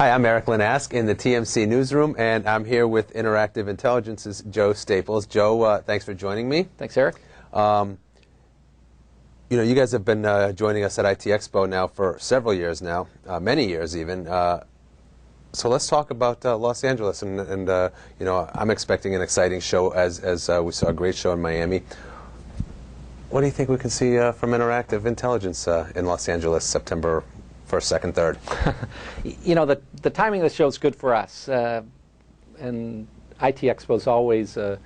Hi, I'm Erik Linask in the TMC newsroom, and I'm here with Interactive Intelligence's Joe Staples. Joe, thanks for joining me. Thanks, Erik. You know, you guys have been joining us at ITEXPO now for several years now, many years even. So let's talk about Los Angeles, and you know, I'm expecting an exciting show as we saw a great show in Miami. What do you think we can see from Interactive Intelligence in Los Angeles, September 1st, 2nd, 3rd? You know, the timing of the show is good for us, and ITEXPO is always a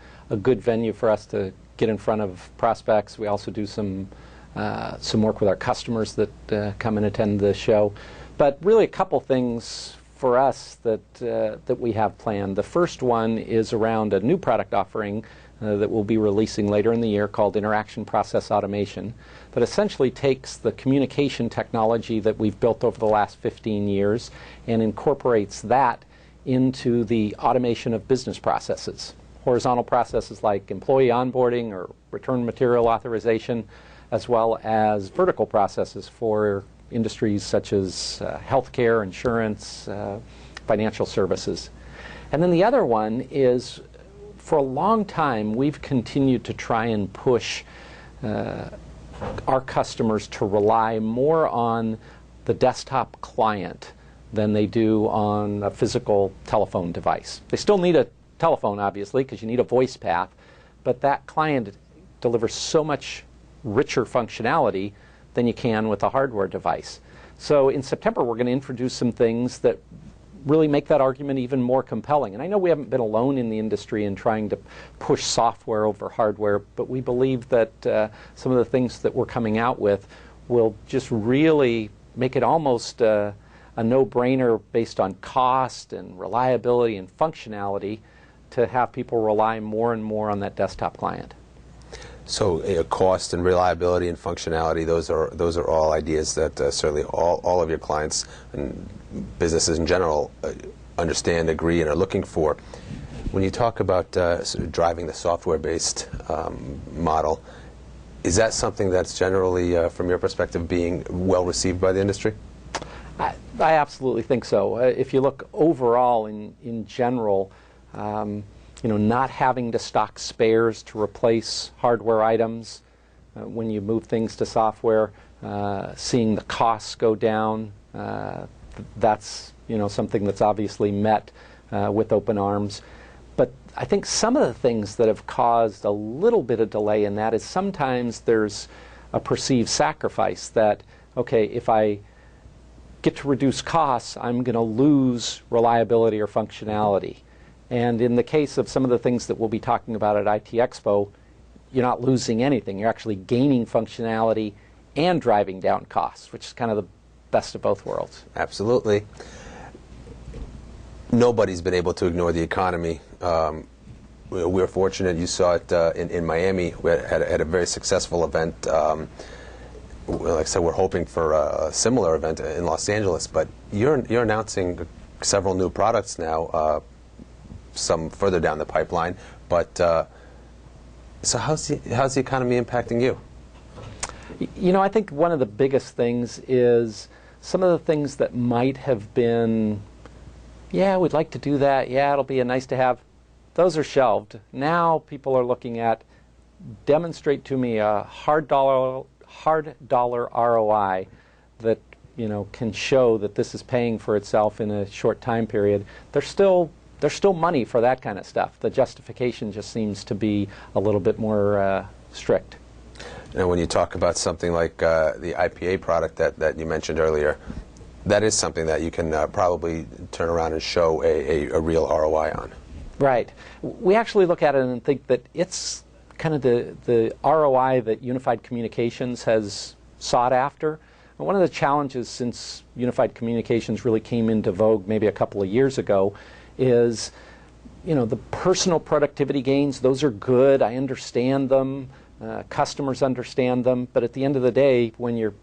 good venue for us to get in front of prospects. We also do some work with our customers that come and attend the show. But really a couple things for us that we have planned. The first one is around a new product offering that we'll be releasing later in the year called Interaction Process Automation, that essentially takes the communication technology that we've built over the last 15 years and incorporates that into the automation of business processes. Horizontal processes like employee onboarding or return material authorization, as well as vertical processes for industries such as healthcare, insurance, financial services. And then the other one is, for a long time, we've continued to try and push our customers to rely more on the desktop client than they do on a physical telephone device. They still need a telephone, obviously, because you need a voice path, but that client delivers so much richer functionality than you can with a hardware device. So in September, we're going to introduce some things that really make that argument even more compelling. And I know we haven't been alone in the industry in trying to push software over hardware, but we believe that some of the things that we're coming out with will just really make it almost a no-brainer based on cost and reliability and functionality to have people rely more and more on that desktop client. So cost and reliability and functionality, those are all ideas that certainly all of your clients and businesses in general understand, agree, and are looking for. When you talk about sort of driving the software-based model, is that something that's generally, from your perspective, being well received by the industry? I absolutely think so. If you look overall in general, you know, not having to stock spares to replace hardware items when you move things to software, seeing the costs go down, that's, you know, something that's obviously met with open arms. But I think some of the things that have caused a little bit of delay in that is sometimes there's a perceived sacrifice that, okay, if I get to reduce costs, I'm going to lose reliability or functionality. And in the case of some of the things that we'll be talking about at ITEXPO, you're not losing anything. You're actually gaining functionality and driving down costs, which is kind of the best of both worlds. Absolutely. Nobody's been able to ignore the economy. We're fortunate. You saw it in Miami. We had a very successful event. Like I said, we're hoping for a similar event in Los Angeles. But you're announcing several new products now. Some further down the pipeline, but so how's the economy impacting you? You know, I think one of the biggest things is some of the things that might have been, yeah, we'd like to do that, yeah, it'll be a nice to have, those are shelved. Now people are looking at, demonstrate to me a hard dollar ROI that, you know, can show that this is paying for itself in a short time period. There's still money for that kind of stuff. The justification just seems to be a little bit more strict. Now, when you talk about something like the IPA product that you mentioned earlier, that is something that you can probably turn around and show a real ROI on. Right. We actually look at it and think that it's kind of the ROI that unified communications has sought after. And one of the challenges since unified communications really came into vogue maybe a couple of years ago is, you know, the personal productivity gains. Those are good. I understand them. Customers understand them. But at the end of the day, when you're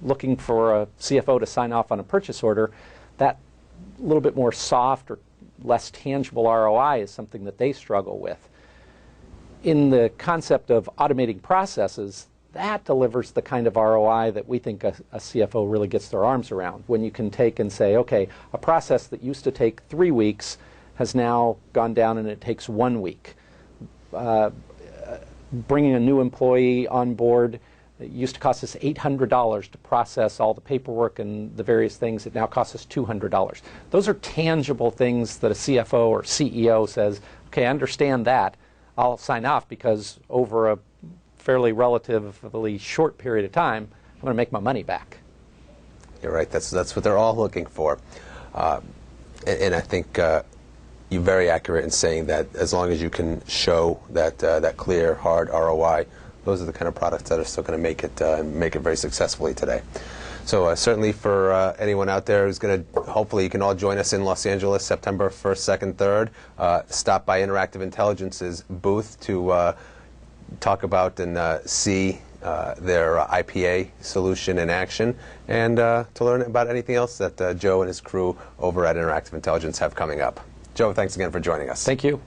looking for a CFO to sign off on a purchase order, that little bit more soft or less tangible ROI is something that they struggle with. In the concept of automating processes, that delivers the kind of ROI that we think a CFO really gets their arms around. When you can take and say, okay, a process that used to take 3 weeks has now gone down and it takes 1 week. Bringing a new employee on board, it used to cost us $800 to process all the paperwork and the various things. It now costs us $200. Those are tangible things that a CFO or CEO says, okay, I understand that. I'll sign off because over a fairly relatively short period of time, I'm going to make my money back. You're right. That's what they're all looking for. And I think you're very accurate in saying that as long as you can show that clear, hard ROI, those are the kind of products that are still going to make it very successfully today. So certainly for anyone out there who's going to, hopefully you can all join us in Los Angeles, September 1st, 2nd, 3rd. Stop by Interactive Intelligence's booth to talk about and see their IPA solution in action, and to learn about anything else that Joe and his crew over at Interactive Intelligence have coming up. Joe, thanks again for joining us. Thank you.